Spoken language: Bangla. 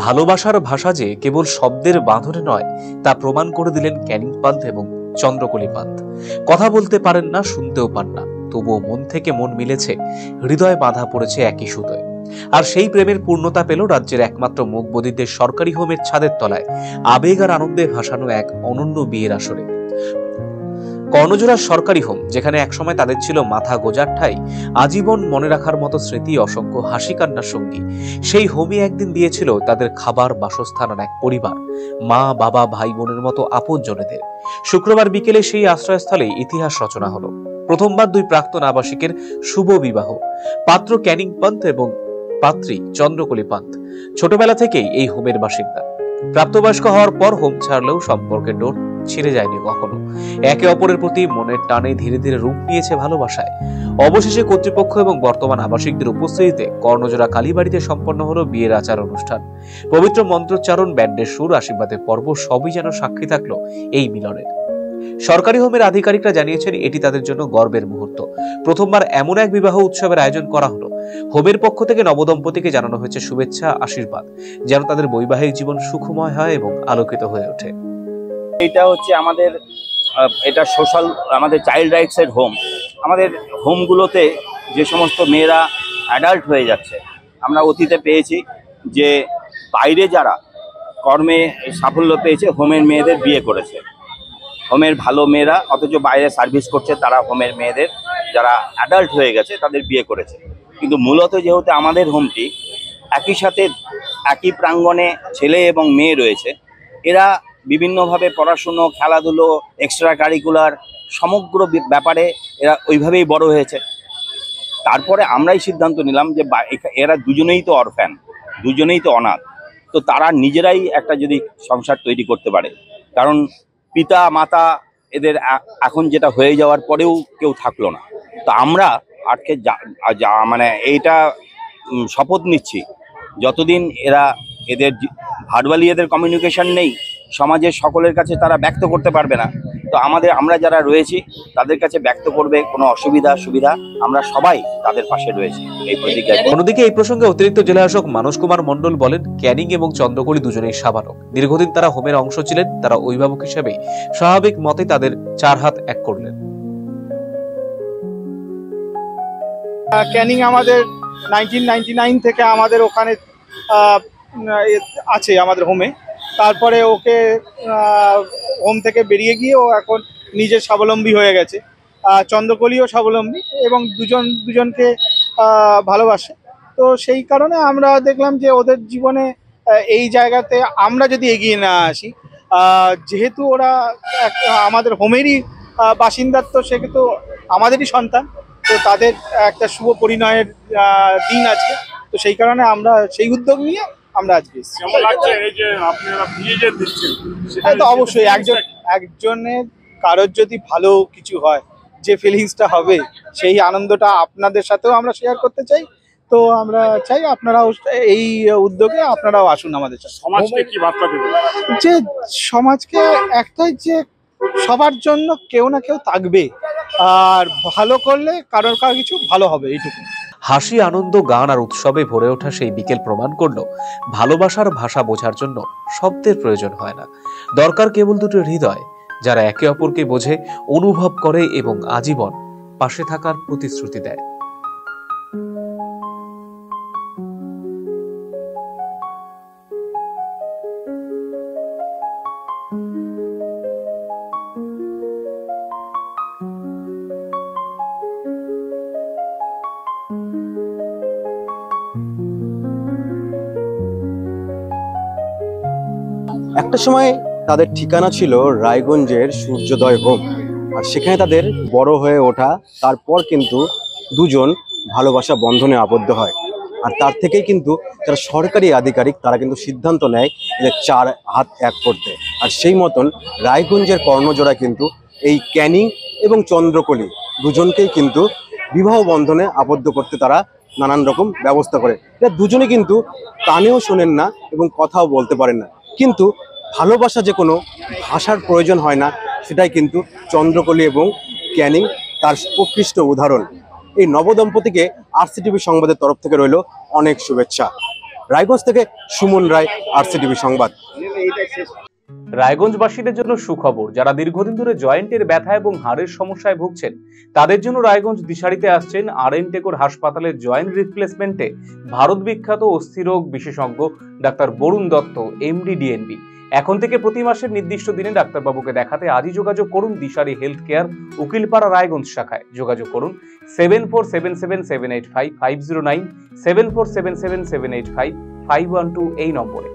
ভালোবাসার ভাষা যে কেবল শব্দের বাঁধনে নয় তা প্রমাণ করে দিলেন ক্যানিং পান্থ এবং চন্দ্রকলি পান্থ। কথা বলতে পারেন না, শুনতেও পান না, তবুও মন থেকে মন মিলেছে, হৃদয় বাঁধা পড়েছে একই সুতোয়। আর সেই প্রেমের পূর্ণতা পেল রাজ্যের একমাত্র মুখবধিরদের সরকারি হোমের ছাদের তলায় আবেগ আর আনন্দে ভাসানো এক অনন্য বিয়ের আসরে। কর্ণজোড়ার সরকারি হোম, যেখানে একসময় তাদের ছিল মাথা গোজার ঠাই, আজীবন মনে রাখার মতো স্মৃতি, অসংখ্য হাসি কান্নার সঙ্গী, সেই হোমই একদিন দিয়েছিল তাদের খাবার, বাসস্থান আর এক পরিবার, মা বাবা ভাই বোনের মতো আপন জনেদের। শুক্রবার বিকেলে সেই আশ্রয়স্থলে ইতিহাস রচনা হলো। প্রথমবার দুই প্রাক্তন আবাসিকের শুভ বিবাহ। পাত্র ক্যানিং পান্থ এবং পাত্রী চন্দ্রকলি পান্থ ছোটবেলা থেকেই এই হোমের বাসিন্দা। প্রাপ্তবয়স্ক হওয়ার পর হোম ছাড়লেও সম্পর্কের ডোর ছিঁড়ে যায়নি কখনো। একে অপরের প্রতি মনের টানে ধীরে ধীরে রূপ নিয়েছে ভালোবাসায়। অবশেষে কর্তৃপক্ষ এবং বর্তমান আবাসিকদের উপস্থিতিতে কর্ণজোড়া কালীবাড়িতে সম্পন্ন হলো বিয়ের আচার অনুষ্ঠান। পবিত্র মন্ত্রোচ্চারণ, ব্যান্ডের সুর, আশীর্বাদের পর্ব সবই যেন সাক্ষী থাকলো এই মিলনের। সরকারি হোমের আধিকারিকরা জানিয়েছেন এটি তাদের জন্য গর্বের মুহূর্ত। প্রথমবার এমন এক বিবাহ উৎসবের আয়োজন করা হলো। হোমের পক্ষ থেকে নবদম্পতিকে জানানো হয়েছে শুভেচ্ছা, আশীর্বাদ, যেন তাদের বৈবাহিক জীবন সুখময় হয় এবং আলোকিত হয়ে ওঠে। এটা হচ্ছে আমাদের এটা সোশ্যাল, আমাদের চাইল্ড রাইটসের হোম। আমাদের হোমগুলোতে যে সমস্ত মেয়েরা অ্যাডাল্ট হয়ে যাচ্ছে, আমরা অতীতে পেয়েছি যে বাইরে যারা কর্মে সাফল্য পেয়েছে হোমের মেয়েদের বিয়ে করেছে। হোমের ভালো মেয়েরা অথচ বাইরে সার্ভিস করছে, তারা হোমের মেয়েদের যারা অ্যাডাল্ট হয়ে গেছে তাদের বিয়ে করেছে। কিন্তু মূলত যেহেতু আমাদের হোমটি একই সাথে একই প্রাঙ্গণে ছেলে এবং মেয়ে রয়েছে, এরা বিভিন্নভাবে পড়াশুনো, খেলাধুলো, এক্সট্রা কারিকুলার সমগ্র ব্যাপারে এরা ওইভাবেই বড় হয়েছে। তারপরে আমরাই সিদ্ধান্ত নিলাম যে এরা দুজনেই তো অরফ্যান, দুজনেই তো অনাথ, তো তারা নিজেরাই একটা যদি সংসার তৈরি করতে পারে, কারণ পিতা মাতা এদের এখন যেটা হয়ে যাওয়ার পরেও কেউ থাকলো না, তো আমরা আজকে মানে এইটা শপথ নিচ্ছি যতদিন এদের ভার্বালি এদের কমিউনিকেশন নেই, সমাজের সকলের কাছে তারা ব্যক্ত করতে পারবে না, তো আমরা যারা রয়েছি তাদের কাছে ব্যক্ত করবে কোনো অসুবিধা সুবিধা, আমরা সবাই তাদের পাশে রয়েছি এই প্রতিজ্ঞা। অন্যদিকে এই প্রসঙ্গে অতিরিক্ত জেলাশাসক মানস কুমার মন্ডল বলেন, ক্যানিং এবং চন্দ্রকলি দুজনেই সাবালক। দীর্ঘদিন তারা হোমের অংশ ছিলেন। তারা অভিভাবক হিসেবে স্বাভাবিক মতে তাদের চার হাত এক করলেন। ক্যানিং আমাদের 1999 থেকে আমাদের ওখানে আছে আমাদের হোমে। তারপরে ওকে হোম থেকে বেরিয়ে গিয়ে ও এখন নিজের স্বাবলম্বী হয়ে গেছে। চন্দ্রকলিও স্বাবলম্বী এবং দুজনকে ভালোবাসে। তো সেই কারণে আমরা দেখলাম যে ওদের জীবনে এই জায়গাতে আমরা যদি এগিয়ে না আসি, যেহেতু ওরা আমাদের হোমেরই বাসিন্দার, তো সেক্ষেত্রে আমাদেরই সন্তান, তো তাদের একটা শুভ পরিণয়ের দিন আছে। তো সেই কারণে আমরা সেই উদ্যোগ নিয়ে আমরা আজকে তো অবশ্যই একজনের কারোর যদি ভালো কিছু হয়, যে ফিলিংসটা হবে, সেই আনন্দটা আপনাদের সাথেও আমরা শেয়ার করতে চাই। তো আমরা চাই আপনারাও এই উদ্যোগে আপনারাও আসুন আমাদের সাথে। সমাজকে কি বার্তা দেবেন? যে সমাজকে একটাই, যে সবার জন্য কেউ না কেউ থাকবে, আর ভালো করলে কারোর কিছু ভালো হবে, এইটুকু। হাসি, আনন্দ, গান আর উৎসবে ভরে ওঠা সেই বিকেল প্রমাণ করলো ভালোবাসার ভাষা বোঝার জন্য শব্দের প্রয়োজন হয় না, দরকার কেবল দুটো হৃদয়, যারা একে অপরকে বোঝে, অনুভব করে এবং আজীবন পাশে থাকার প্রতিশ্রুতি দেয়। একটা সময় তাদের ঠিকানা ছিল রায়গঞ্জের সূর্যোদয় হোম, আর সেখানে তাদের বড় হয়ে ওঠা। তারপর কিন্তু দুজন ভালোবাসা বন্ধনে আবদ্ধ হয়, আর তার থেকেই কিন্তু যারা সরকারি আধিকারিক তারা কিন্তু সিদ্ধান্ত নেয় যে চার হাত এক করতে। আর সেই মতন রায়গঞ্জের কর্ণজোড়া কিন্তু এই ক্যানিং এবং চন্দ্রকলি দুজনকেই কিন্তু বিবাহ বন্ধনে আবদ্ধ করতে তারা নানান রকম ব্যবস্থা করে। এরা দুজনে কিন্তু কানেও শোনেন না এবং কথাও বলতে পারেন না, কিন্তু ভালোবাসা যে কোনো ভাষার প্রয়োজন হয় না, সেটাই কিন্তু চন্দ্রকলি এবং ক্যানিং তার উৎকৃষ্ট উদাহরণ। এই নবদম্পতিকে RCTV সংবাদের তরফ থেকে রইল অনেক শুভেচ্ছা। রায়গঞ্জ থেকে সুমন রায়, RCTV সংবাদ। রায়গঞ্জবাসীদের জন্য সুখবর, যারা দীর্ঘদিন ধরে জয়েন্টের ব্যথা এবং হাড়ের সমস্যায় ভুগছেন তাদের জন্য রায়গঞ্জ দিশারিতে আসছেন RN টেকোর হাসপাতালের জয়েন্ট রিপ্লেসমেন্টে ভারত বিখ্যাত অস্থিরোগ বিশেষজ্ঞ doctor Barun Dutta, MD DNB। এখন থেকে প্রতি মাসের নির্দিষ্ট দিনে ডাক্তারবাবুকে দেখাতে আজই যোগাযোগ করুন দিশারি হেলথ কেয়ার, উকিলপাড়া, রায়গঞ্জ শাখায়। যোগাযোগ করুন 7477785509, 7477785512 এই নম্বরে।